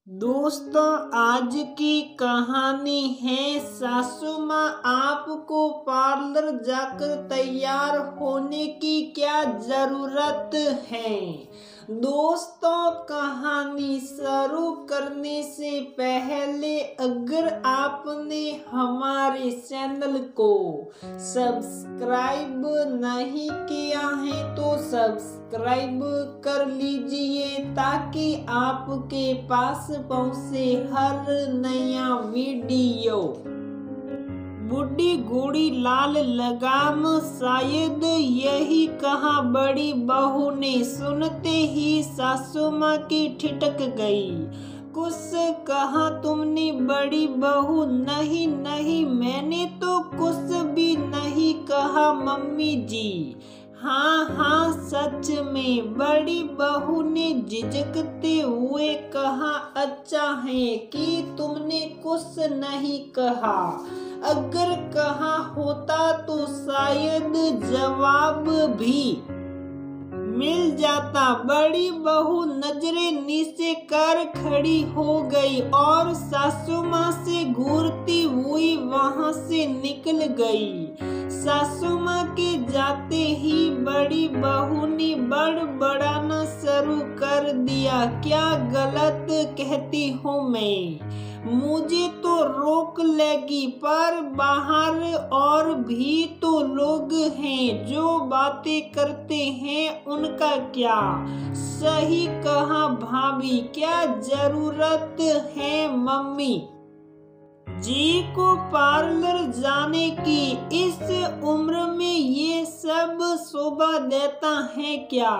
दोस्तों, आज की कहानी है सासू माँ आपको पार्लर जाकर तैयार होने की क्या जरूरत है। दोस्तों, कहानी शुरू करने से पहले अगर आपने हमारे चैनल को सब्सक्राइब नहीं किया है तो सब्सक्राइब कर लीजिए ताकि आपके पास पहुंचे हर नया वीडियो। बूढ़ी घोड़ी लाल लगाम, शायद यही कहा बड़ी बहू ने। सुनते ही सासू माँ की ठिठक गई। कुछ कहा तुमने बड़ी बहू? नहीं नहीं, मैंने तो कुछ भी नहीं कहा मम्मी जी। हाँ हाँ, सच में, बड़ी बहू ने झिझकते हुए कहा। अच्छा है कि तुमने कुछ नहीं कहा, अगर कहा होता तो शायद जवाब भी मिल जाता। बड़ी बहू नजरें नीचे कर खड़ी हो गई और सासू माँ से घूरती हुई वहां से निकल गई। सासू माँ के जाते ही बड़ी बहू ने बड़बड़ाना शुरू कर दिया। क्या गलत कहती हूँ मैं? मुझे तो रोक लेगी, पर बाहर और भी तो लोग हैं जो बातें करते हैं, उनका क्या? सही कहा भाभी, क्या जरूरत है मम्मी जी को पार्लर जाने की? इस उम्र में ये सब शोभा देता है क्या?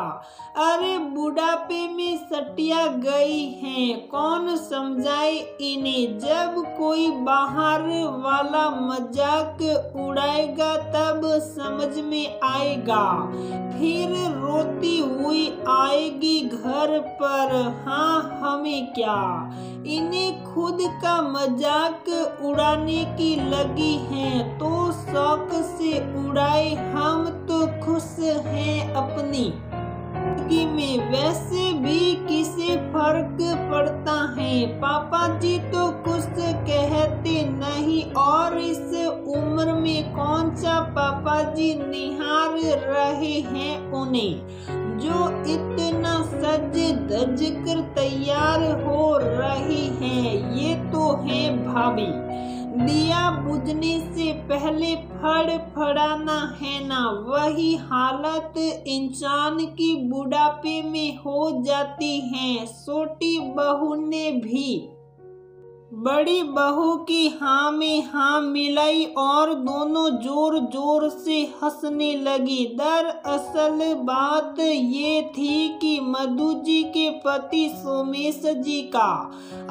अरे बुढ़ापे में सटिया गई हैं, कौन समझाए इन्हें? जब कोई बाहर वाला मजाक उड़ाएगा तब समझ में आएगा, फिर रोती हुई आएगी घर पर। हाँ, हमें क्या, इन्हें खुद का मजाक उड़ाने की लगी है तो शौक से उड़ाए, हम तो खुश हैं अपनी जिंदगी में। वैसे भी किसे फर्क पड़ता है, पापा जी तो कुछ कहते नहीं, और इस उम्र में कौन सा पापा जी निहार रहे हैं उन्हें जो इतना सज धज कर तैयार हो रही हैं। ये तो है भाभी, दिया बुझने से पहले फड़फड़ाना है ना। वही हालत इंसान की बुढ़ापे में हो जाती है। छोटी बहू ने भी बड़ी बहू की हाँ में हाँ मिलाई और दोनों जोर जोर से हंसने लगी। दरअसल बात ये थी कि मधु जी के पति सोमेश जी का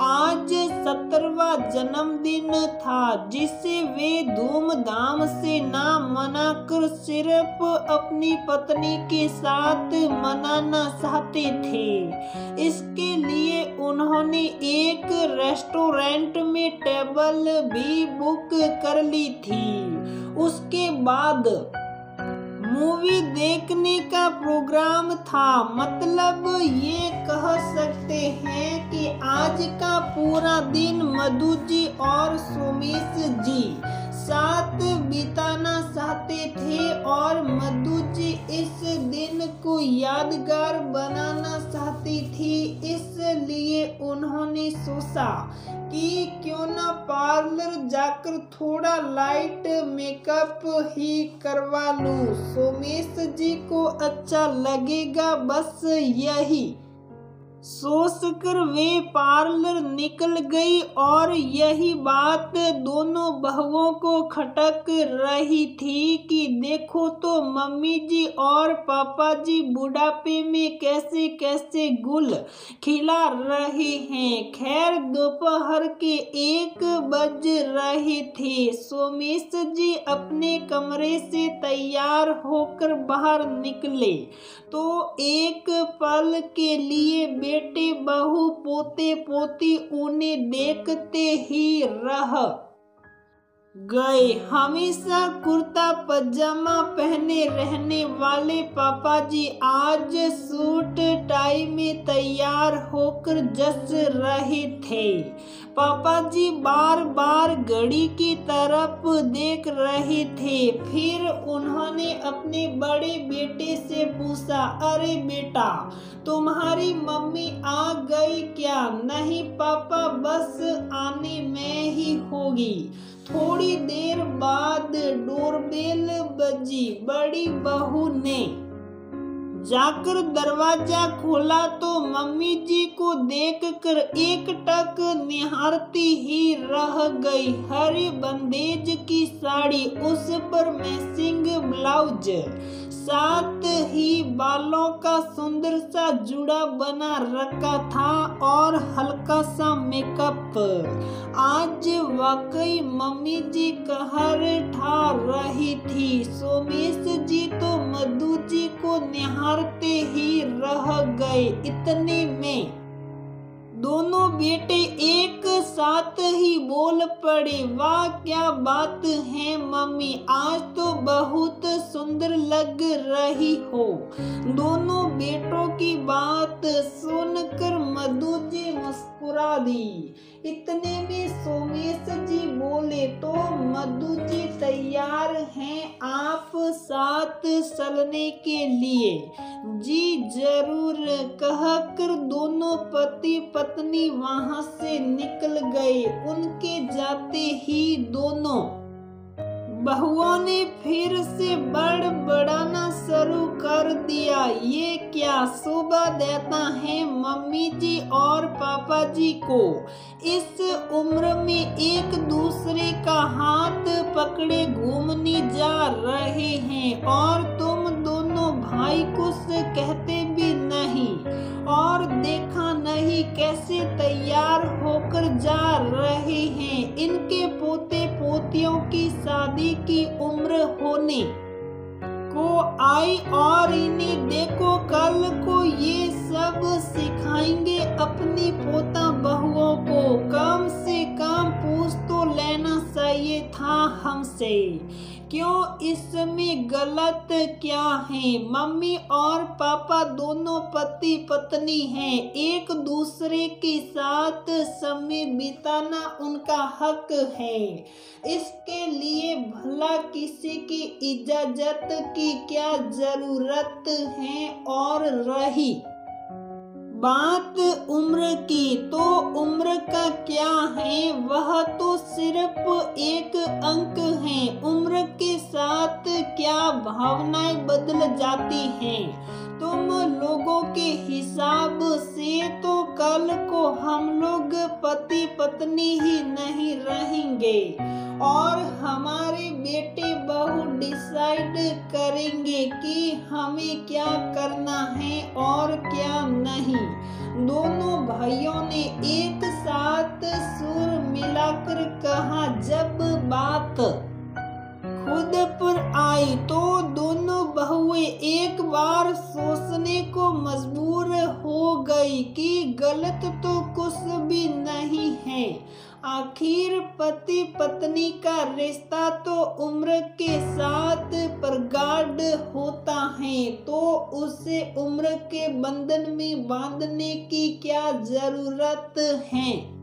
आज 17वां जन्मदिन था, जिसे वे धूमधाम से ना मनाकर सिर्फ अपनी पत्नी के साथ मनाना चाहते थे। इसके लिए उन्होंने एक रेस्टोरेंट में टेबल भी बुक कर ली थी। उसके बाद मूवी देखने का प्रोग्राम था। मतलब ये कह सकते हैं कि आज का पूरा दिन मधु जी और सोमेश जी साथ बिताना चाहते थे और मधु जी इस दिन को यादगार बनाना चाहती थी। इसलिए उन्होंने सोचा कि क्यों ना पार्लर जाकर थोड़ा लाइट मेकअप ही करवा लूं, सोमेश जी को अच्छा लगेगा, बस यही सोचकर वे पार्लर निकल गई। और यही बात दोनों बहुओं को खटक रही थी कि देखो तो मम्मी जी और पापा जी बुढ़ापे में कैसे कैसे गुल खिला रहे हैं। खैर, दोपहर के 1 बज रहे थे। सोमेश जी अपने कमरे से तैयार होकर बाहर निकले तो एक पल के लिए बेटे बहू पोते पोती उन्हें देखते ही रह गए। हमेशा कुर्ता पजामा पहने रहने वाले पापा जी आज सूट टाई में तैयार होकर जच रहे थे। पापा जी बार बार घड़ी की तरफ देख रहे थे। फिर उन्होंने अपने बड़े बेटे से पूछा, अरे बेटा, तुम्हारी मम्मी आ गई क्या? नहीं पापा, बस आने में ही होगी। थोड़ी देर बाद डोरबेल बजी। बड़ी बहू ने जाकर दरवाजा खोला तो मम्मी जी को देखकर एकटक निहारती ही रह गई। हरे बंदेज की साड़ी, उस पर मैचिंग ब्लाउज, साथ ही बालों का सुंदर सा जुड़ा बना रखा था और हल्का सा मेकअप। आज वाकई मम्मी जी कहर ठा रही थी। सोमेश जी तो मधु जी को निहारते ही रह गए। इतने में दोनों बेटे एक साथ ही बोल पड़े, वाह क्या बात है मम्मी, आज तो बहुत सुंदर लग रही हो। दोनों बेटों की बात सुनकर मधु जी मुस्कुरा दी। इतने में सोमेश जी बोले, तो मधु जी तैयार हैं आप साथ चलने के लिए? जी जरूर, कहकर दोनों पति पत्नी वहां से निकल गए। उनके जाते ही दोनों बहुओं ने फिर से बड़बड़ाना शुरू कर दिया। ये क्या शोभा देता है मम्मी जी और पापा जी को, इस उम्र में एक दूसरे का हाथ पकड़े घूमने जा रहे हैं और तुम दोनों भाई कुछ कहते भी नहीं और देखा नहीं कैसे तैयार होकर जा रहे हैं। इनके पोते पोतियों की शादी की उम्र होने को आई और इन्हें देखो कल को ये सब सिखाएंगे अपनी पोता बहुओं को। कम से कम पूछ तो लेना चाहिए था हमसे, क्यों इसमें गलत क्या है? मम्मी और पापा दोनों पति पत्नी हैं, एक दूसरे के साथ समय बिताना उनका हक है। इसके लिए भला किसी की इजाजत की क्या जरूरत है? और रही बात उम्र की, तो उम्र का क्या है, वह तो सिर्फ एक अंक है। उम्र के साथ क्या भावनाएं बदल जाती हैं। तुम लोगों के हिसाब से तो कल को हम लोग पति पत्नी ही नहीं रहेंगे और हमारे बेटे बहू डिसाइड करेंगे कि हमें क्या करना है और क्या नहीं। दोनों भाइयों ने एक साथ सुर मिलाकर कहा। जब बात खुद पर आई तो दोनों बहुएं एक बार सोचने को मजबूर हो गई कि गलत तो कुछ भी नहीं है। आखिर पति पत्नी का रिश्ता तो उम्र के साथ प्रगाढ़ होता है, तो उसे उम्र के बंधन में बांधने की क्या जरूरत है।